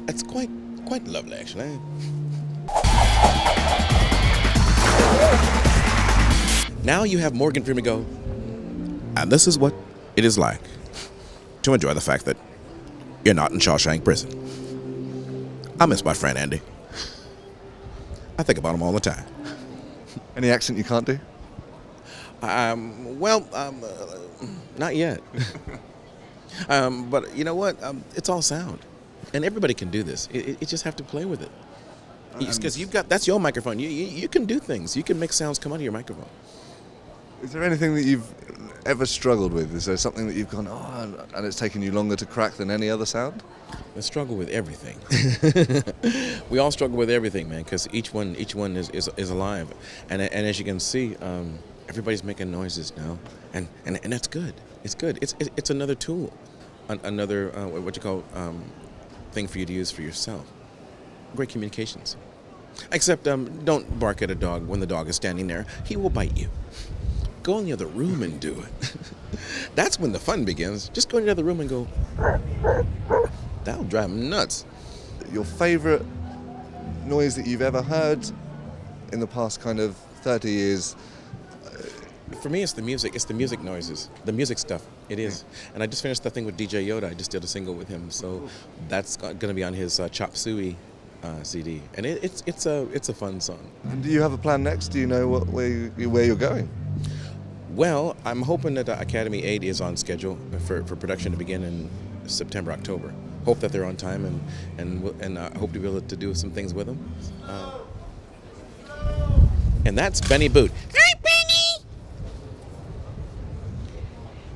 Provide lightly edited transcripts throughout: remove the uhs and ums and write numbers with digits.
that's quite lovely, actually. Now you have Morgan Freeman go, and this is what it is like to enjoy the fact that you're not in Shawshank Prison. I miss my friend Andy. I think about him all the time. Any accent you can't do? Not yet. But you know what? It's all sound, and everybody can do this. You just have to play with it. Because that's your microphone. You can do things. You can make sounds come out of your microphone. Is there anything that you've ever struggled with? Is there something that you've gone, and it's taken you longer to crack than any other sound? I struggle with everything. We all struggle with everything, man, because each one is alive, and as you can see, everybody's making noises now, and that's good. It's good. It's another tool, another what you call thing for you to use for yourself. Great communications. Except don't bark at a dog when the dog is standing there. He will bite you. Go in the other room and do it. That's when the fun begins. Just go in the other room and go. That'll drive him nuts. Your favorite noise that you've ever heard in the past kind of 30 years? For me, it's the music. It's the music noises, the music stuff. It is. And I just finished that thing with DJ Yoda. I just did a single with him, so that's going to be on his Chop Suey CD. And it's a fun song. And do you have a plan next? Do you know where you're going? Well, I'm hoping that Academy 8 is on schedule for production to begin in September, October. Hope that they're on time, and I hope to be able to do some things with them. And that's Benny Boot. Hi, Benny!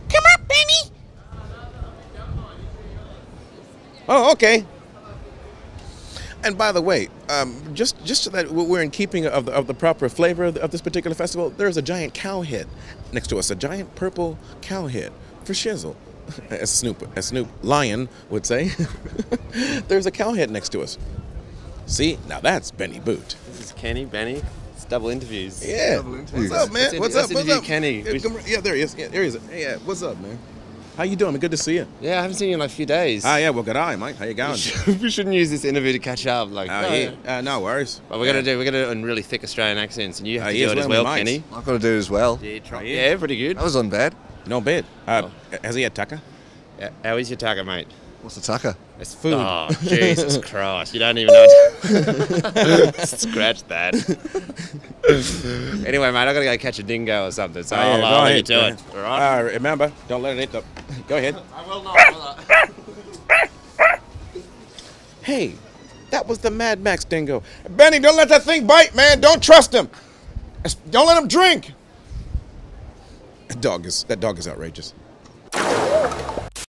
Come up, Benny! Oh, okay. And by the way, just so that we're in keeping of the proper flavor of this particular festival, there's a giant cow head next to us, a giant purple cow head for shizzle, as Snoop Lion would say. There's a cow head next to us. See, now that's Benny Boot. This is Kenny, Benny. It's double interviews. Yeah. Double interviews. What's up, man? What's up? Let's interview Kenny. Yeah, there he is. Yeah, there he is. Hey, yeah, what's up, man? How you doing? Good to see you. Yeah, I haven't seen you in like a few days. Yeah, well, good eye, Mike. How you going? We shouldn't use this interview to catch up. Like, no worries. But we're gonna do it in really thick Australian accents, and you have to do it as well, well, Kenny. I've got to do it as well. Yeah, pretty good. That was on bad. No bad. Has he had tucker? How is your tucker, mate? What's the tucker? It's food. Oh, Jesus Christ. You don't even know. Scratch that. Anyway, mate, I gotta go catch a dingo or something, so I'll let you do it. All right? Remember, don't let it eat up. Go ahead. I will not. Hey, that was the Mad Max dingo. Benny, don't let that thing bite, man. Don't trust him. Don't let him drink. That dog is outrageous.